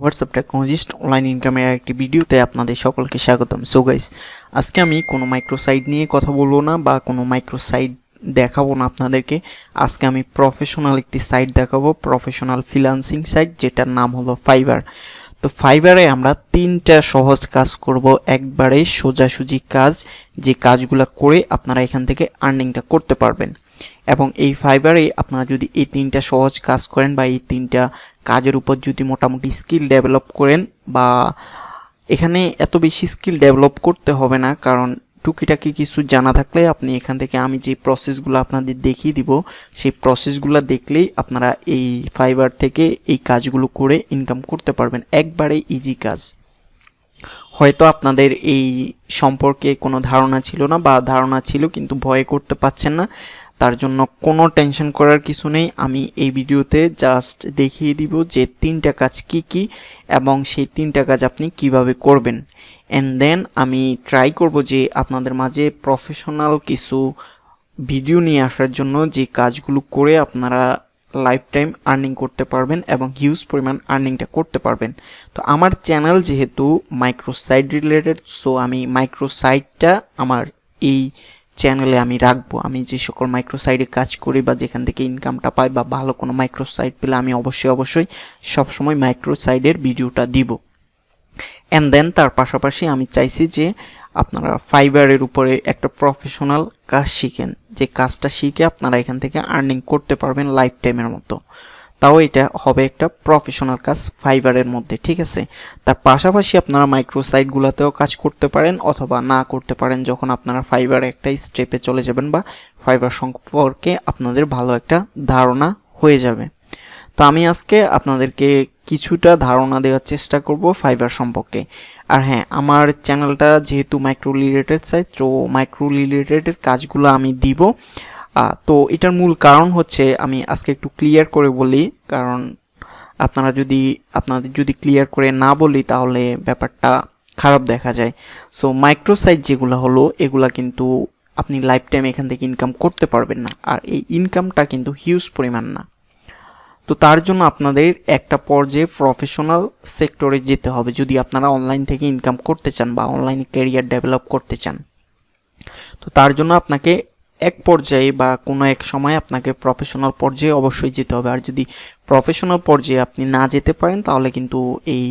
WhatsApp technologist online ইনকামের একটি ভিডিওতে আপনাদের সকলকে স্বাগতম। সো গাইস, আজকে আমি কোনো মাইক্রো সাইট নিয়ে কথা বলবো না বা কোনো মাইক্রো সাইট দেখাবো না আপনাদেরকে। আজকে আমি প্রফেশনাল একটি সাইট দেখাবো, প্রফেশনাল ফ্রিল্যান্সিং সাইট, যেটার নাম হলো ফাইবার। তো ফাইবারে আমরা 3টা সহজ কাজ করব, একবারে সোজাসুজি কাজ, যে কাজগুলো করে আপনারা এখান থেকে আর্নিংটা করতে পারবেন। এবং এই ফাইবারে আপনারা যদি এই 3টা সহজ কাজ করেন বা এই 3টা কাজের উপর যদি মোটামুটি স্কিল ডেভেলপ করেন, বা এখানে এত বেশি স্কিল ডেভেলপ করতে হবে না, কারণ টুকিটাকি কিছু জানা থাকলে আপনি এখান থেকে আমি যে প্রসেসগুলো আপনাদের দেখিয়ে দিব সেই প্রসেসগুলো দেখলেই আপনারা এই ফাইবার থেকে এই কাজগুলো করে ইনকাম করতে পারবেন। একবারে ইজি কাজ। হয়তো আপনাদের এই সম্পর্কে কোনো ধারণা ছিল না, বা ধারণা ছিল কিন্তু ভয় করতে পারছেন না, তার জন্য কোনো টেনশন করার কিছু নেই। আমি এই ভিডিওতে জাস্ট দেখিয়ে দিব যে 3টা কাজ কি কি এবং সেই 3টা কাজ আপনি কিভাবে করবেন। অ্যান্ড দেন আমি ট্রাই করব যে আপনাদের মাঝে প্রফেশনাল কিছু ভিডিও নিয়ে আসার জন্য, যে কাজগুলো করে আপনারা লাইফ টাইম আর্নিং করতে পারবেন এবং হিউজ পরিমাণ আর্নিংটা করতে পারবেন। তো আমার চ্যানেল যেহেতু মাইক্রো সাইট রিলেটেড, সো আমি মাইক্রো সাইটটা আমার এই চ্যানেলে আমি রাখবো। আমি যে সকল মাইক্রো সাইটে কাজ করি বা যেখান থেকে ইনকামটা পাই, বা ভালো কোনো মাইক্রো সাইট পেলে আমি অবশ্যই সবসময় মাইক্রো সাইটের ভিডিওটা দিব। অ্যান্ড দেন তার পাশাপাশি আমি চাইছি যে আপনারা ফাইবারের উপরে একটা প্রফেশনাল কাজ শিখেন, যে কাজটা শিখে আপনারা এখান থেকে আর্নিং করতে পারবেন লাইফ টাইমের মতো। তাও এটা হবে একটা প্রফেশনাল কাজ ফাইবারের মধ্যে, ঠিক আছে। তার পাশাপাশি আপনারা মাইক্রো সাইটগুলোতেও কাজ করতে পারেন অথবা না করতে পারেন, যখন আপনারা ফাইবার একটা স্টেপে চলে যাবেন বা ফাইবার সম্পর্কে আপনাদের ভালো একটা ধারণা হয়ে যাবে। তো আমি আজকে আপনাদেরকে কিছুটা ধারণা দেওয়ার চেষ্টা করব ফাইবার সম্পর্কে। আর হ্যাঁ, আমার চ্যানেলটা যেহেতু মাইক্রো রিলেটেড সাইট, তো মাইক্রো রিলেটেডের কাজগুলো আমি দিব। তো এটার মূল কারণ হচ্ছে, আমি আজকে একটু ক্লিয়ার করে বলি, কারণ আপনাদের যদি ক্লিয়ার করে না বলি তাহলে ব্যাপারটা খারাপ দেখা যায়। সো মাইক্রো সাইট যেগুলো হলো, এগুলা কিন্তু আপনি লাইফ টাইম এখান থেকে ইনকাম করতে পারবেন না, আর এই ইনকামটা কিন্তু হিউজ পরিমাণ না। তো তার জন্য আপনাদের একটা পর্যায়ে প্রফেশনাল সেক্টরে যেতে হবে যদি আপনারা অনলাইন থেকে ইনকাম করতে চান বা অনলাইনে ক্যারিয়ার ডেভেলপ করতে চান। তো তার জন্য আপনাকে এক পর্যায়ে বা কোনো এক সময় আপনাকে প্রফেশনাল পর্যায়ে অবশ্যই যেতে হবে। আর যদি প্রফেশনাল পর্যায়ে আপনি না যেতে পারেন তাহলে কিন্তু এই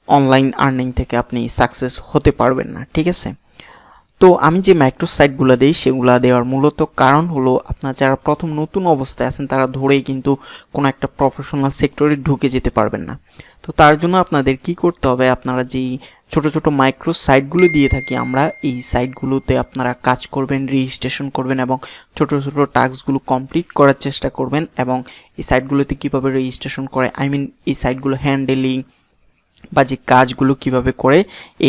অনলাইন আর্নিং থেকে আপনি সাকসেস হতে পারবেন না, ঠিক আছে। তো আমি যে মাইক্রো সাইটগুলো দিই সেগুলো দেওয়ার মূলত কারণ হলো, আপনারা যারা প্রথম নতুন অবস্থায় আছেন তারা ধরেই কিন্তু কোনো একটা প্রফেশনাল সেক্টরে ঢুকে যেতে পারবেন না। তো তার জন্য আপনাদের কি করতে হবে, আপনারা যেই ছোট ছোট মাইক্রো সাইটগুলো দিয়ে থাকি আমরা, এই সাইটগুলোতে আপনারা কাজ করবেন, রেজিস্ট্রেশন করবেন এবং ছোট ছোট টাস্কগুলো কমপ্লিট করার চেষ্টা করবেন। এবং এই সাইটগুলোতে কীভাবে রেজিস্ট্রেশন করে, এই সাইটগুলো হ্যান্ডেলিং বা যে কাজগুলো কিভাবে করে,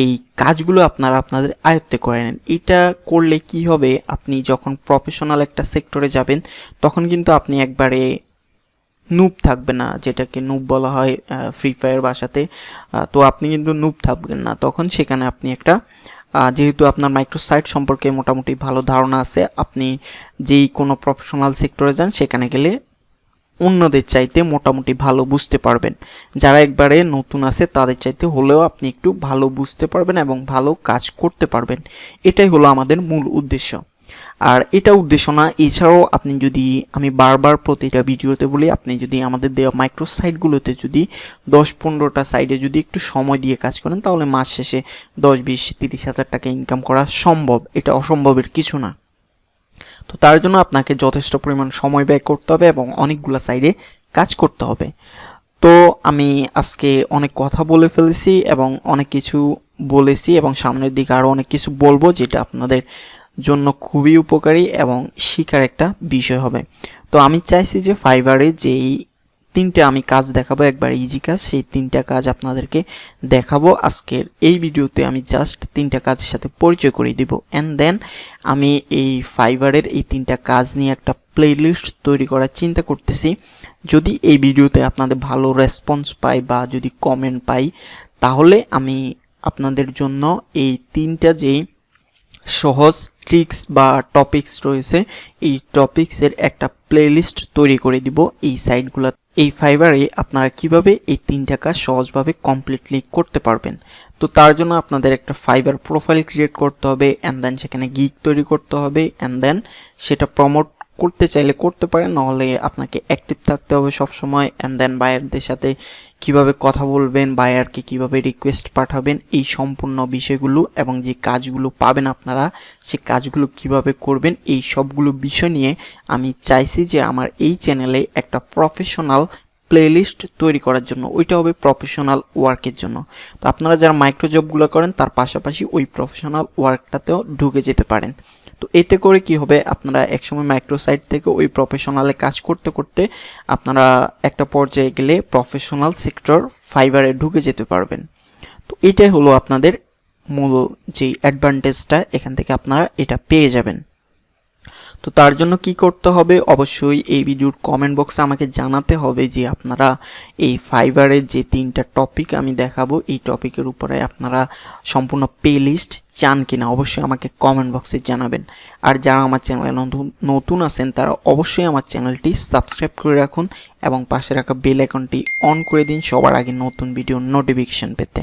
এই কাজগুলো আপনারা আপনাদের আয়ত্তে করে নেন। এটা করলে কি হবে, আপনি যখন প্রফেশনাল একটা সেক্টরে যাবেন তখন কিন্তু আপনি একবারে নুব থাকবে না, যেটাকে নুব বলা হয় ফ্রি ফায়ার ভাষাতে। তো আপনি কিন্তু নুব থাকবেন না তখন। সেখানে আপনি একটা যেহেতু আপনার মাইক্রো সাইট সম্পর্কে মোটামুটি ভালো ধারণা আছে, আপনি যেই কোনো প্রফেশনাল সেক্টরে যান সেখানে গেলে অন্যদের চাইতে মোটামুটি ভালো বুঝতে পারবেন। যারা একবারে নতুন আছে তাদের চাইতে হলেও আপনি একটু ভালো বুঝতে পারবেন এবং ভালো কাজ করতে পারবেন। এটাই হলো আমাদের মূল উদ্দেশ্য। আর এটা উদ্দেশ্য না, এছাড়াও আপনি যদি, আমি বারবার প্রতিটা ভিডিওতে বলি, আপনি যদি আমাদের দেওয়া মাইক্রো সাইটগুলোতে যদি 10-15টা সাইডে যদি একটু সময় দিয়ে কাজ করেন তাহলে মাস শেষে 10-20-30 হাজার টাকা ইনকাম করা সম্ভব। এটা অসম্ভবের কিছু না। তো তার জন্য আপনাকে যথেষ্ট পরিমাণ সময় ব্যয় করতে হবে এবং অনেকগুলো সাইডে কাজ করতে হবে। তো আমি আজকে অনেক কথা বলে ফেলেছি এবং অনেক কিছু বলেছি, এবং সামনের দিকে আরও অনেক কিছু বলবো যেটা আপনাদের জন্য খুবই উপকারী এবং শিখার একটা বিষয় হবে। তো আমি চাইছি যে ফাইবারে যেই 3টা আমি কাজ দেখাবো, একবার ইজি কাজ, সেই 3টা কাজ আপনাদেরকে দেখাবো আজকের এই ভিডিওতে। আমি জাস্ট 3টা কাজের সাথে পরিচয় করিয়ে দিব। অ্যান্ড দেন আমি এই ফাইবারের এই 3টা কাজ নিয়ে একটা প্লেলিস্ট তৈরি করার চিন্তা করতেছি। যদি এই ভিডিওতে আপনাদের ভালো রেসপন্স পাই বা যদি কমেন্ট পাই, তাহলে আমি আপনাদের জন্য এই 3টা যেই সহজ ট্রিক্স বা টপিকস রয়েছে, এই টপিক্সের একটা প্লেলিস্ট তৈরি করে দিব এই সাইটগুলো এই ফাইবারে আপনারা কিভাবে এই 3টা কাজ সহজভাবে কমপ্লিটলি করতে পারবেন। তো তার জন্য আপনাদের একটা ফাইবার প্রোফাইল ক্রিয়েট করতে হবে, অ্যান্ড দেন সেখানে গিগ তৈরি করতে হবে, অ্যান্ড দেন সেটা প্রমোট করতে চাইলে করতে পারেন, নাহলে আপনাকে অ্যাক্টিভ থাকতে হবে সবসময়, অ্যান্ড দেন বায়ারদের সাথে কিভাবে কথা বলবেন, বায়ারকে কিভাবে রিকোয়েস্ট পাঠাবেন, এই সম্পূর্ণ বিষয়গুলো এবং যে কাজগুলো পাবেন আপনারা সেই কাজগুলো কিভাবে করবেন, এই সবগুলো বিষয় নিয়ে আমি চাইছি যে আমার এই চ্যানেলে একটা প্রফেশনাল প্লেলিস্ট তৈরি করার জন্য। ওইটা হবে প্রফেশনাল ওয়ার্কের জন্য। তো আপনারা যারা মাইক্রো জবগুলো করেন তার পাশাপাশি ওই প্রফেশনাল ওয়ার্কটাতেও ঢুকে যেতে পারেন। তো এতে করে কি হবে, আপনারা একসময় মাইক্রো সাইট থেকে ওই প্রফেশনালে কাজ করতে করতে আপনারা একটা পর্যায়ে গেলে প্রফেশনাল সেক্টর ফাইবারে ঢুকে যেতে পারবেন। তো এটাই হলো আপনাদের মূল যে অ্যাডভান্টেজটা, এখান থেকে আপনারা এটা পেয়ে যাবেন। তো তার জন্য কি করতে হবে, অবশ্যই এই ভিডিওর কমেন্ট বক্সে আমাকে জানাতে হবে যে আপনারা এই ফাইবারের যে 3টা টপিক আমি দেখাবো এই টপিকের উপরে আপনারা সম্পূর্ণ প্লে লিস্ট চান কিনা, অবশ্যই আমাকে কমেন্ট বক্সে জানাবেন। আর যারা আমার চ্যানেলে নতুন আছেন তারা অবশ্যই আমার চ্যানেলটি সাবস্ক্রাইব করে রাখুন এবং পাশে রাখা বেল আইকনটি অন করে দিন সবার আগে নতুন ভিডিওর নোটিফিকেশন পেতে।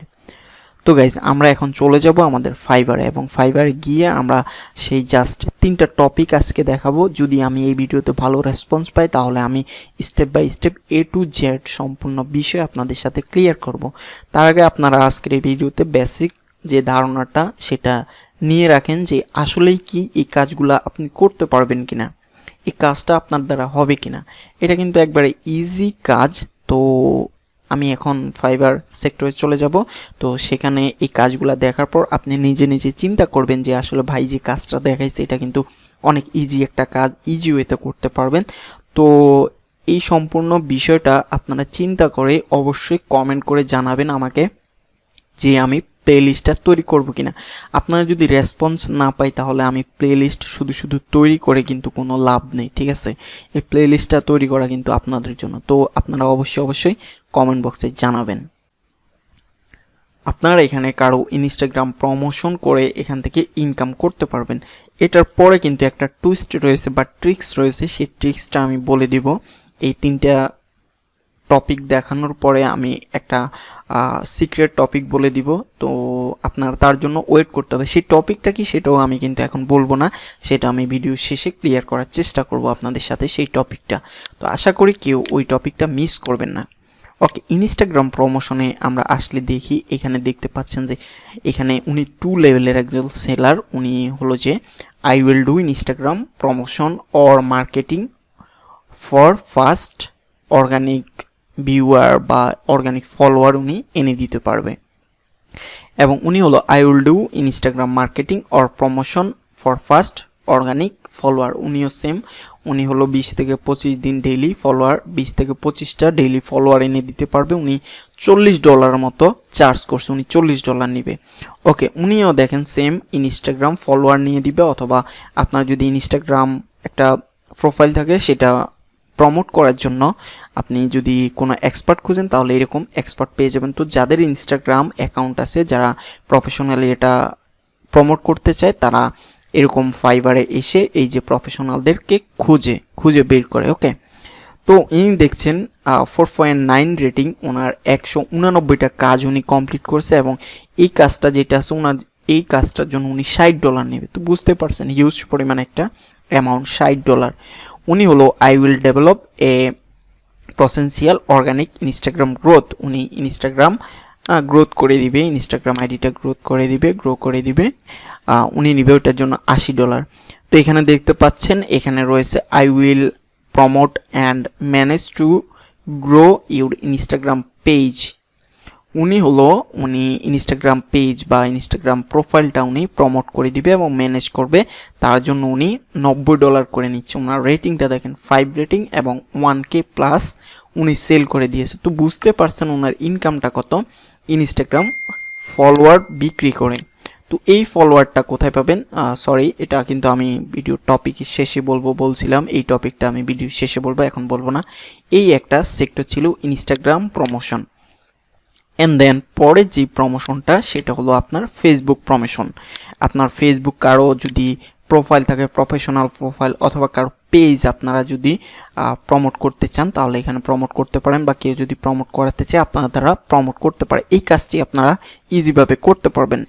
তো গাইজ আমরা এখন চলে যাব আমাদের ফাইবারে, এবং ফাইবারে গিয়ে আমরা সেই জাস্ট 3টা টপিক আজকে দেখাবো। যদি আমি এই ভিডিওতে ভালো রেসপন্স পাই তাহলে আমি step by step A to Z সম্পূর্ণ বিষয় আপনাদের সাথে ক্লিয়ার করব। তার আগে আপনারা আজকের এই ভিডিওতে বেসিক যে ধারণাটা সেটা নিয়ে রাখেন যে আসলেই কি এই কাজগুলো আপনি করতে পারবেন কিনা, এই কাজটা আপনার দ্বারা হবে কিনা। এটা কিন্তু একবারে ইজি কাজ। তো আমি এখন ফাইবার সেক্টরে চলে যাব। তো সেখানে এই কাজগুলো দেখার পর আপনি নিজে নিজে চিন্তা করবেন যে আসলে ভাই যে কাজটা দেখাইছে এটা কিন্তু অনেক ইজি একটা কাজ, ইজি ওয়েতে করতে পারবেন। তো এই সম্পূর্ণ বিষয়টা আপনারা চিন্তা করে অবশ্যই কমেন্ট করে জানাবেন আমাকে যে আমি প্লে লিস্টটা তৈরি করব কিনা। আপনারা যদি রেসপন্স না পাই তাহলে আমি প্লে লিস্ট শুধু শুধু তৈরি করে কিন্তু কোনো লাভ নেই, ঠিক আছে। এই প্লে লিস্টটা তৈরি করা কিন্তু আপনাদের জন্য। তো আপনারা অবশ্যই কমেন্ট বক্সে জানাবেন। আপনারা এখানে কারো ইনস্টাগ্রাম প্রমোশন করে এখান থেকে ইনকাম করতে পারবেন। এটার পরে কিন্তু একটা টুইস্ট রয়েছে বা ট্রিক্স রয়েছে, সেই ট্রিক্সটা আমি বলে দিব। এই 3টা টপিক দেখানোর পরে আমি একটা সিক্রেট টপিক বলে দিব। তো আপনার তার জন্য ওয়েট করতে হবে। সেই টপিকটা কি সেটাও আমি কিন্তু এখন বলবো না, সেটা আমি ভিডিও শেষে ক্লিয়ার করার চেষ্টা করব আপনাদের সাথে সেই টপিকটা। তো আশা করি কেউ ওই টপিকটা মিস করবেন না। ওকে, ইনস্টাগ্রাম প্রমোশনে আমরা আসলে দেখি, এখানে দেখতে পাচ্ছেন যে এখানে উনি 2 লেভেলের একজন সেলার। উনি হলো যে I will do Instagram promotion or marketing for fast organic viewer বা অর্গানিক ফলোয়ার উনি এনে দিতে পারবে। এবং উনি হলো I will do Instagram marketing or promotion for fast organic follower. উনিও সেম, উনি হলো 20 থেকে 25 দিন ডেইলি ফলোয়ার, 20 থেকে 25টা ডেইলি ফলোয়ার এনে দিতে পারবে। উনি $40 মতো চার্জ করছে, উনি $40 নেবে। ওকে, উনিও দেখেন সেম ইনস্টাগ্রাম ফলোয়ার নিয়ে দিবে, অথবা আপনার যদি ইনস্টাগ্রাম একটা প্রোফাইল থাকে সেটা প্রমোট করার জন্য আপনি যদি কোনো এক্সপার্ট খুঁজেন তাহলে এরকম এক্সপার্ট পেয়ে যাবেন। তো যাদের ইনস্টাগ্রাম অ্যাকাউন্ট আছে, যারা প্রফেশনালি এটা প্রমোট করতে চায়, তারা এরকম ফাইবারে এসে এই যে প্রফেশনালদেরকে খুঁজে বের করে। ওকে, তো ইনি দেখছেন 4.9 রেটিং, ওনার 189টা কাজ উনি কমপ্লিট করছে, এবং এই কাজটা যেটা আছে ওনার এই কাজটার জন্য উনি $60 নেবে। তো বুঝতে পারছেন হিউজ পরিমাণ একটা অ্যামাউন্ট, $60। উনি হলো I will develop a potential organic Instagram growth. উনি ইনস্টাগ্রাম গ্রোথ করে দিবে, ইনস্টাগ্রাম আইডিটা গ্রো করে দিবে। উনি নিবে ওটার জন্য $80। তো এখানে দেখতে পাচ্ছেন এখানে রয়েছে I will promote and manage to grow your Instagram page. উনি ইনস্টাগ্রাম পেজ বা ইনস্টাগ্রাম প্রোফাইলটা উনি প্রমোট করে দিবে এবং ম্যানেজ করবে। তার জন্য উনি $90 করে নিচ্ছে। ওনার রেটিংটা দেখেন 5 রেটিং এবং 1K প্লাস উনি সেল করে দিয়েছে। তো বুঝতে পারছেন ওনার ইনকামটা কত ইনস্টাগ্রাম ফলোয়ার বিক্রি করে। তো এই ফলোয়ারটা কোথায় পাবেন, সরি এটা কিন্তু আমি ভিডিও টপিকের শেষে বলছিলাম, এই টপিকটা আমি ভিডিও শেষে বলবো, এখন বলবো না। এই একটা সেক্টর ছিল ইনস্টাগ্রাম প্রমোশন। এন্ড দেন পরে যে প্রমোশনটা সেটা হলো আপনার ফেসবুক প্রমোশন। আপনার ফেসবুক কারো যদি প্রোফাইল থাকে, প্রফেশনাল প্রোফাইল অথবা কারো পেজ আপনারা যদি প্রমোট করতে চান তাহলে এখানে প্রমোট করতে পারেন, বা কেউ যদি প্রমোট করাতে চায় আপনারা দ্বারা প্রমোট করতে পারে। এই কাজটি আপনারা ইজিভাবে করতে পারবেন।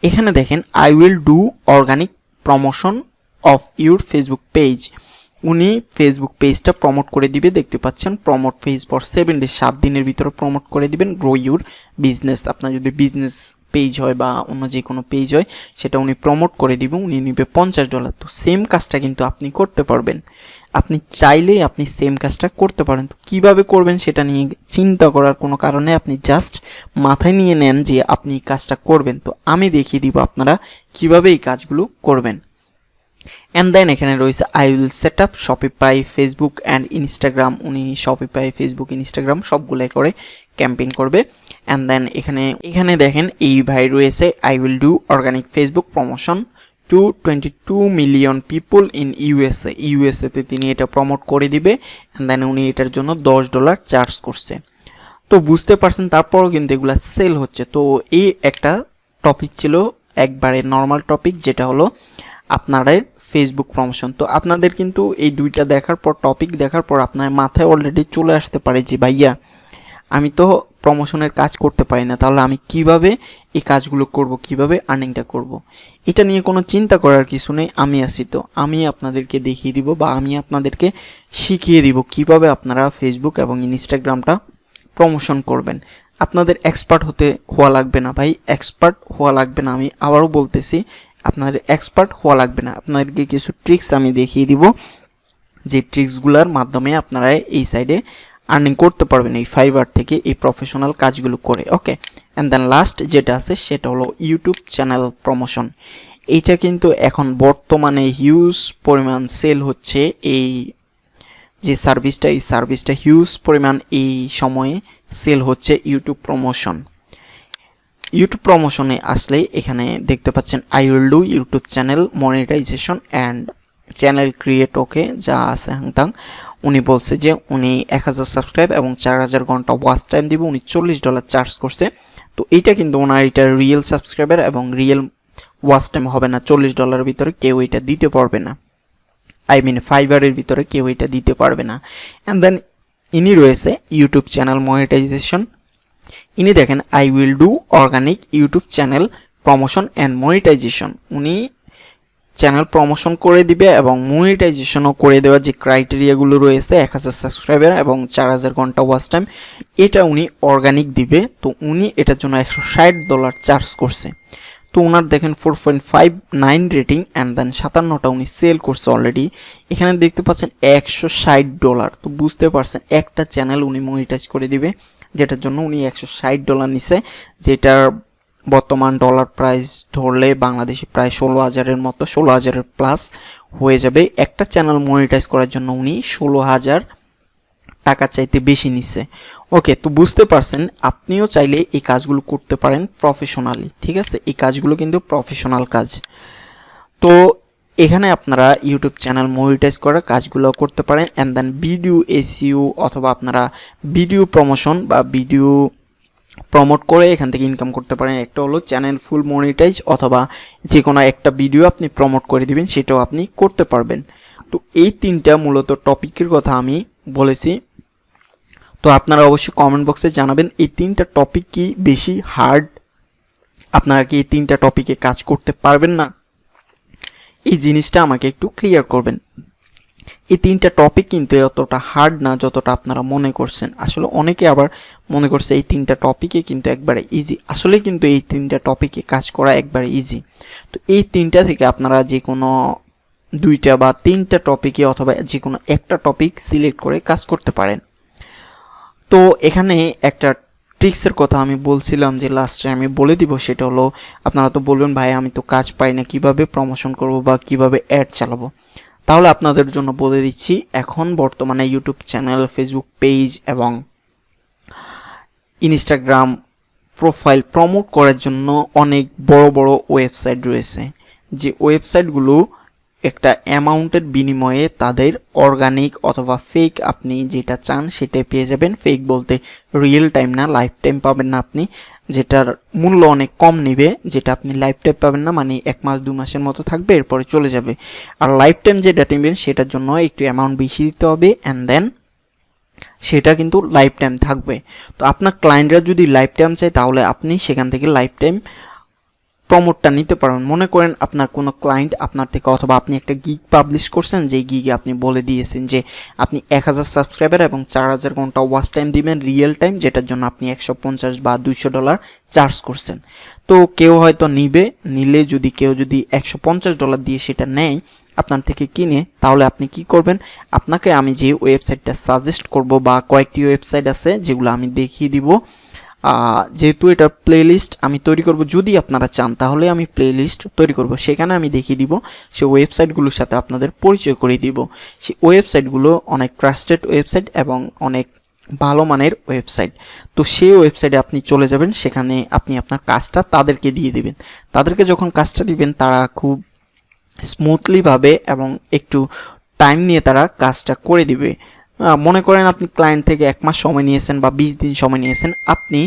এখানে দেখেন I will do organic promotion of your Facebook page. উনি ফেসবুক পেজটা প্রমোট করে দিবে, দেখতে পাচ্ছেন প্রমোট পেজ ফর 7 ডেজ, 7 দিনের ভিতরে প্রমোট করে দিবেন। গ্রো ইউর বিজনেস, আপনার যদি বিজনেস পেজ হয় বা অন্য যে কোনো পেজ হয় সেটা উনি প্রমোট করে দিবে, উনি নিবে $50। তো সেম কাজটা কিন্তু আপনি করতে পারবেন, আপনি চাইলেই আপনি সেম কাজটা করতে পারেন। তো কীভাবে করবেন সেটা নিয়ে চিন্তা করার কোনো কারণে, আপনি জাস্ট মাথায় নিয়ে নেন যে আপনি কাজটা করবেন। তো আমি দেখিয়ে দিব আপনারা কিভাবে এই কাজগুলো করবেন। অ্যান্ড দেন এখানে রয়েছে I will set up Shopify, Facebook and Instagram. উনি শপিফাই, ফেসবুক, ইনস্টাগ্রাম সবগুলাই করে ক্যাম্পেইন করবে। অ্যান্ড দেন এখানে দেখেন এই ভাই রয়েছে I will do organic Facebook promotion to 22 million people in USA. ইউএসএতে তিনি এটা প্রমোট করে দিবে। অ্যান্ড দেন উনি এটার জন্য $10 চার্জ করছে। তো বুঝতে পারছেন, তারপরও কিন্তু এগুলা সেল হচ্ছে। তো এই একটা টপিক ছিল একবারে নর্মাল টপিক, যেটা হলো আপনাদের ফেসবুক প্রমোশন। তো আপনাদের কিন্তু এই দুইটা দেখার পর, টপিক দেখার পর আপনার মাথায় অলরেডি চলে আসতে পারে যে ভাইয়া আমি তো প্রমোশনের কাজ করতে পারি না, তাহলে আমি কিভাবে এই কাজগুলো করব, কিভাবে আর্নিংটা করব। এটা নিয়ে কোনো চিন্তা করার কিছু নেই, আমি আছি তো, আমি আপনাদেরকে দেখিয়ে দিব বা আমি আপনাদেরকে শিখিয়ে দিব কিভাবে আপনারা ফেসবুক এবং ইনস্টাগ্রামটা প্রমোশন করবেন। আপনাদের এক্সপার্ট হওয়া লাগবে না ভাই, এক্সপার্ট হওয়া লাগবে না। আমি আবারও বলতেছি, আপনাদের এক্সপার্ট হওয়া লাগবে না, আপনাদেরকে কিছু ট্রিক্স আমি দেখিয়ে দিব, যে ট্রিক্সগুলোর মাধ্যমে আপনারা এই সাইডে আর্নিং করতে পারবেন এই ফাইবার থেকে এই প্রফেশনাল কাজগুলো করে। ওকে, অ্যান্ড দেন লাস্ট যেটা আছে সেটা হলো ইউটিউব চ্যানেল প্রমোশন। এইটা কিন্তু এখন বর্তমানে হিউজ পরিমাণ সেল হচ্ছে। এই যে সার্ভিসটা, এই সার্ভিসটা হিউজ পরিমাণ এই সময়ে সেল হচ্ছে, ইউটিউব প্রমোশন। ইউটিউব প্রমোশনে আসলে এখানে দেখতে পাচ্ছেন I will do YouTube channel monetization and channel create. Okay, যা আছে হাংতাং উনি বলছে যে উনি 1000 সাবস্ক্রাইব এবং 4000 ঘন্টা ওয়াচ টাইম দিবে, উনি $40 চার্জ করছে। তো এইটা কিন্তু ওনার এটা রিয়েল সাবস্ক্রাইবার এবং রিয়েল ওয়াচ টাইম হবে না। $40 ভিতরে কেউ এটা দিতে পারবে না, আই মিন ফাইবারের ভিতরে কেউ এটা দিতে পারবে না। অ্যান্ড দেন ইনি রয়েছে ইউটিউব চ্যানেল মনিটাইজেশন। ইনি দেখেন I will do organic YouTube channel promotion and monetization. উনি চ্যানেল প্রমোশন করে দিবে এবং মনিটাইজেশনও করে দেওয়ার যে ক্রাইটেরিয়াগুলো রয়েছে, 1000 সাবস্ক্রাইবার এবং 4000 ঘন্টা ওয়াচ টাইম, এটা উনি অর্গানিক দিবে। তো উনি এটার জন্য $160 চার্জ করছে। তো ওনার দেখেন 4.59 রেটিং অ্যান্ড দেন 57টা উনি সেল করছে অলরেডি। এখানে দেখতে পাচ্ছেন $160। তো বুঝতে পারছেন একটা চ্যানেল উনি মনিটাইজ করে দিবে, যেটার জন্য উনি $160 নিছে, যেটার বর্তমান ডলার প্রাইস ধরলে বাংলাদেশি প্রায় 16,000-এর মতো, 16,000-এর প্লাস হয়ে যাবে। একটা চ্যানেল মনিটাইজ করার জন্য উনি 16,000 টাকা চাইতে বেশি নিচ্ছে। ওকে, তো বুঝতে পারছেন আপনিও চাইলে এই কাজগুলো করতে পারেন প্রফেশনালি। ঠিক আছে, এই কাজগুলো কিন্তু প্রফেশনাল কাজ। তো এখানে আপনারা ইউটিউব চ্যানেল মনিটাইজ করার কাজগুলো করতে পারেন। অ্যান্ড দেন ভিডিও এসইও অথবা আপনারা ভিডিও প্রমোশন বা ভিডিও প্রমোট করে এখান থেকে ইনকাম করতে পারেন। একটা হলো চ্যানেল ফুল মনিটাইজ, অথবা যে কোনো একটা ভিডিও আপনি প্রমোট করে দিবেন, সেটাও আপনি করতে পারবেন। তো এই তিনটা মূলত টপিকের কথা আমি বলেছি। তো আপনারা অবশ্যই কমেন্ট বক্সে জানাবেন এই তিনটা টপিক কি বেশি হার্ড, আপনারা কি এই তিনটা টপিকে কাজ করতে পারবেন না, এই জিনিসটা আমাকে একটু ক্লিয়ার করবেন। এই তিনটা টপিক কিন্তু এতটা হার্ড না যতটা আপনারা মনে করছেন। আসলে অনেকে আবার মনে করছে এই তিনটা টপিকে কিন্তু একবারে ইজি, আসলে কিন্তু এই তিনটা টপিকে কাজ করা একবারে ইজি। তো এই তিনটা থেকে আপনারা যে কোনো দুইটা বা তিনটা টপিকে অথবা যে কোনো একটা টপিক সিলেক্ট করে কাজ করতে পারেন। তো এখানে একটা ট্রিক্সের কথা আমি বলছিলাম যে লাস্টে আমি বলে দিব, সেটা হলো আপনারা তো বলবেন ভাই আমি তো কাজ পাই না, কিভাবে প্রমোশন করব বা কিভাবে অ্যাড চালাবো। তাহলে আপনাদের জন্য বলে দিচ্ছি, এখন বর্তমানে ইউটিউব চ্যানেল, ফেসবুক পেজ এবং ইনস্টাগ্রাম প্রোফাইল প্রমোট করার জন্য অনেক বড় বড় ওয়েবসাইট রয়েছে, যে ওয়েবসাইটগুলো একটা অ্যামাউন্টের বিনিময়ে তাদের অর্গানিক অথবা ফেক আপনি যেটা চান সেটাই পেয়ে যাবেন। ফেক বলতে রিয়েল টাইম না, লাইফ টাইম পাবেন না আপনি, যেটার মূল্য অনেক কম নিবে, যেটা আপনি লাইফ টাইম পাবেন না, মানে 1 মাস 2 মাসের মতো থাকবে এরপরে চলে যাবে। আর লাইফ টাইম যেটা নেবেন সেটার জন্য একটু অ্যামাউন্ট বেশি দিতে হবে, অ্যান্ড দেন সেটা কিন্তু লাইফ টাইম থাকবে। তো আপনার ক্লায়েন্টরা যদি লাইফ টাইম চায় তাহলে আপনি সেখান থেকে লাইফ টাইম প্রমোটটা নিতে পারবেন। মনে করেন আপনার কোনো ক্লায়েন্ট আপনার থেকে, অথবা আপনি একটা গিগ পাবলিশ করছেন, যেই গিগে আপনি বলে দিয়েছেন যে আপনি 1000 সাবস্ক্রাইবার এবং 4000 ঘন্টা ওয়াচ টাইম দিবেন রিয়েল টাইম, যেটার জন্য আপনি $150 বা $200 চার্জ করছেন। তো কেউ হয়তো নিলে যদি কেউ যদি $150 দিয়ে সেটা নেয় আপনার থেকে কিনে, তাহলে আপনি কি করবেন, আপনাকে আমি যে ওয়েবসাইটটা সাজেস্ট করব বা কয়েকটি ওয়েবসাইট আছে যেগুলো আমি দেখিয়ে দিব, যেহেতু এটা প্লেলিস্ট আমি তৈরি করব, যদি আপনারা চান তাহলে আমি প্লেলিস্ট তৈরি করব, সেখানে আমি দেখিয়ে দিব সেই ওয়েবসাইটগুলোর সাথে আপনাদের পরিচয় করে দিব। সেই ওয়েবসাইটগুলো অনেক ট্রাস্টেড ওয়েবসাইট এবং অনেক ভালো মানের ওয়েবসাইট। তো সেই ওয়েবসাইটে আপনি চলে যাবেন, সেখানে আপনি আপনার কাজটা তাদেরকে দিয়ে দিবেন। তাদেরকে যখন কাজটা দিবেন তারা খুব স্মুথলিভাবে এবং একটু টাইম নিয়ে তারা কাজটা করে দিবে। মনে করেন আপনি ক্লায়েন্ট থেকে 1 মাস সময় নিয়েছেন বা 20 দিন সময় নিয়েছেন, আপনি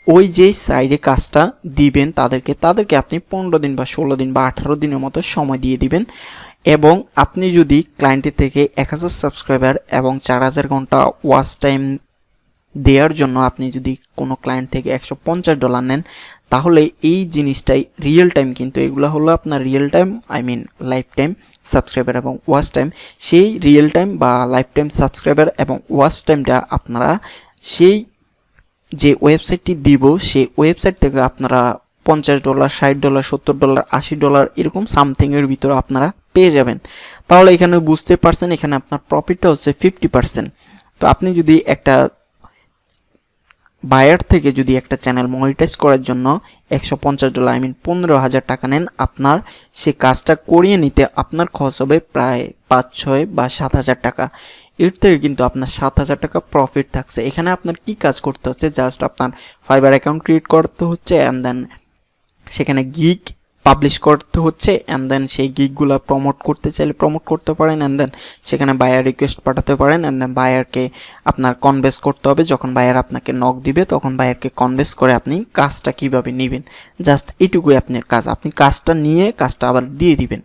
ওই যে সাইডে কাজটা দিবেন তাদেরকে আপনি 15 দিন বা 16 দিন বা 18 দিনের মতো সময় দিয়ে দিবেন। এবং আপনি যদি ক্লায়েন্টের থেকে 1000 সাবস্ক্রাইবার এবং 4000 ঘন্টা ওয়াচ টাইম দেওয়ার জন্য আপনি যদি কোনো ক্লায়েন্ট থেকে $150 নেন, তাহলে এই জিনিসটাই রিয়েল টাইম, কিন্তু এগুলো হলো আপনার real time, life time subscriber এবং ওয়াচ টাইম। সেই রিয়েল টাইম বা লাইফ টাইম সাবস্ক্রাইবার এবং ওয়াচ টাইমটা আপনারা সেই যে ওয়েবসাইটটি দিব সেই ওয়েবসাইট থেকে আপনারা $50, $60, $70, $80 এরকম সামথিংয়ের ভিতরে আপনারা পেয়ে যাবেন। তাহলে এখানে বুঝতে পারছেন, এখানে আপনার প্রফিটটা হচ্ছে 50%। তো আপনি যদি একটা বায়ার থেকে যদি একটা চ্যানেল মনিটাইজ করার জন্য $150 15,000 টাকা নেন, আপনার সে কাজটা করিয়ে নিতে আপনার খরচ হবে প্রায় 5, 6 বা 7,000 টাকা। এর থেকে কিন্তু আপনার 7,000 টাকা প্রফিট থাকছে। এখানে আপনার কি কাজ করতে হচ্ছে, জাস্ট আপনার ফাইবার অ্যাকাউন্ট ক্রিয়েট করতে হচ্ছে, অ্যান্ড দেন সেখানে গিগ পাবলিশ করতে হচ্ছে, অ্যান্ড দেন সেই গিগগুলো প্রমোট করতে চাইলে প্রমোট করতে পারেন, অ্যান্ড দেন সেখানে বায়ার রিকোয়েস্ট পাঠাতে পারেন, অ্যান্ড দেন বায়ারকে আপনার কনভেন্স করতে হবে। যখন বায়ার আপনাকে নক দিবে তখন বায়ারকে কনভেন্স করে আপনি কাজটা কিভাবে নেবেন, জাস্ট এটুকুই আপনার কাজ। আপনি কাজটা নিয়ে কাজটা আবার দিয়ে দিবেন।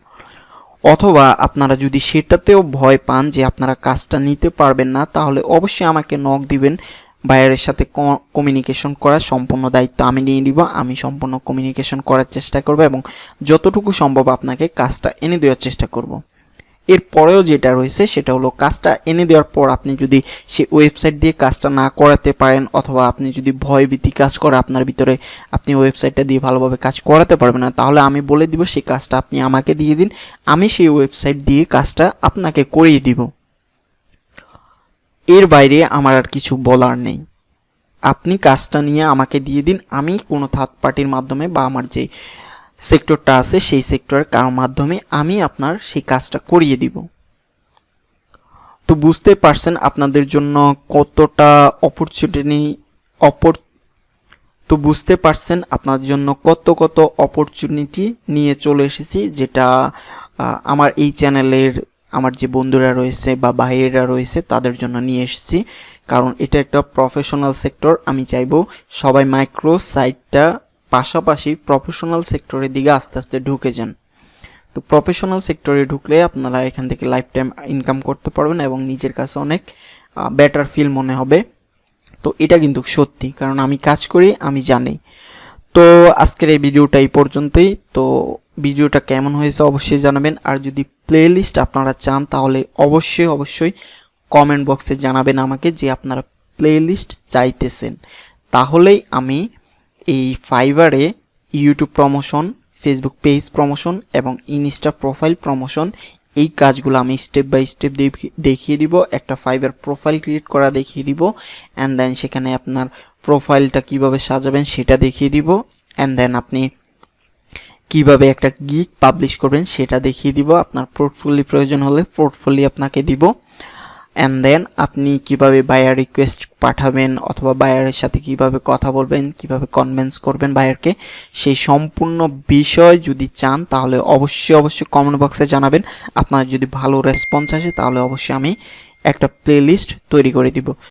অথবা আপনারা যদি সেটাতেও ভয় পান যে আপনারা কাজটা নিতে পারবেন না, তাহলে অবশ্যই আমাকে নক দিবেন। বায়ারের সাথে কমিউনিকেশন করার সম্পূর্ণ দায়িত্ব আমি নিয়ে নিব। আমি সম্পূর্ণ কমিউনিকেশন করার চেষ্টা করব এবং যতটুকু সম্ভব আপনাকে কাজটা এনে দেওয়ার চেষ্টা করব। এরপরেও যেটা রয়েছে সেটা হলো, কাজটা এনে দেওয়ার পর আপনি যদি সেই ওয়েবসাইট দিয়ে কাজটা না করাতে পারেন, অথবা আপনি যদি ভয়ভীতি কাজ করে আপনার ভিতরে, আপনি ওয়েবসাইটটা দিয়ে ভালোভাবে কাজ করাতে পারবেন না, তাহলে আমি বলে দিব সেই কাজটা আপনি আমাকে দিয়ে দিন, আমি সেই ওয়েবসাইট দিয়ে কাজটা আপনাকে করিয়ে দিব। এর বাইরে আমার আর কিছু বলার নেই। আপনি কাজটা নিয়ে আমাকে দিয়ে দিন, আমি কোনো থার্ড পার্টির মাধ্যমে বা আমার যে সেক্টরটা আছে সেই সেক্টরের কারোর মাধ্যমে আমি আপনার সেই কাজটা করিয়ে দিব। তো বুঝতে পারছেন আপনাদের জন্য কতটা অপরচুনিটি নিয়ে চলে এসেছি, যেটা আমার এই চ্যানেলের আমার যে বন্ধুরা রয়েছে বা বাইরেরা রয়েছে তাদের জন্য নিয়ে এসেছি। কারণ এটা একটা প্রফেশনাল সেক্টর। আমি চাইবো সবাই মাইক্রো সাইটটা পাশাপাশি প্রফেশনাল সেক্টরের দিকে আস্তে আস্তে ঢুকে যান। তো প্রফেশনাল সেক্টরে ঢুকলে আপনারা এখান থেকে লাইফ টাইম ইনকাম করতে পারবেন এবং নিজের কাছে অনেক বেটার ফিল মনে হবে। তো এটা কিন্তু সত্যি, কারণ আমি কাজ করি, আমি জানি। তো আজকের এই ভিডিওটা এই পর্যন্তই। তো ভিডিওটা কেমন হয়েছে অবশ্যই জানাবেন, আর যদি প্লেলিস্ট আপনারা চান তাহলে অবশ্যই কমেন্ট বক্সে জানাবেন আমাকে যে আপনারা প্লেলিস্ট চাইতেছেন। তাহলেই আমি এই ফাইবারে YouTube promotion, Facebook page promotion এবং ইনস্টা প্রোফাইল প্রমোশন, এই কাজগুলো আমি স্টেপ বাই স্টেপ দেখিয়ে দিব। একটা ফাইবার প্রোফাইল ক্রিয়েট করা দেখিয়ে দিব, অ্যান্ড দেন সেখানে আপনার প্রোফাইলটা কিভাবে সাজাবেন সেটা দেখিয়ে দিব, অ্যান্ড দেন আপনি কিভাবে একটা গিগ পাবলিশ করবেন সেটা দেখিয়ে দিব। আপনার পোর্টফোলিও প্রয়োজন হলে পোর্টফোলিও আপনাকে দিব, অ্যান্ড দেন আপনি কিভাবে বায়ার রিকোয়েস্ট পাঠাবেন অথবা বায়ারের সাথে কিভাবে কথা বলবেন, কিভাবে কনভিন্স করবেন বায়ারকে, সেই সম্পূর্ণ বিষয় যদি চান তাহলে অবশ্যই কমেন্ট বক্সে জানাবেন। আপনার যদি ভালো রেসপন্স আসে তাহলে অবশ্যই আমি একটা প্লেলিস্ট তৈরি করে দিব।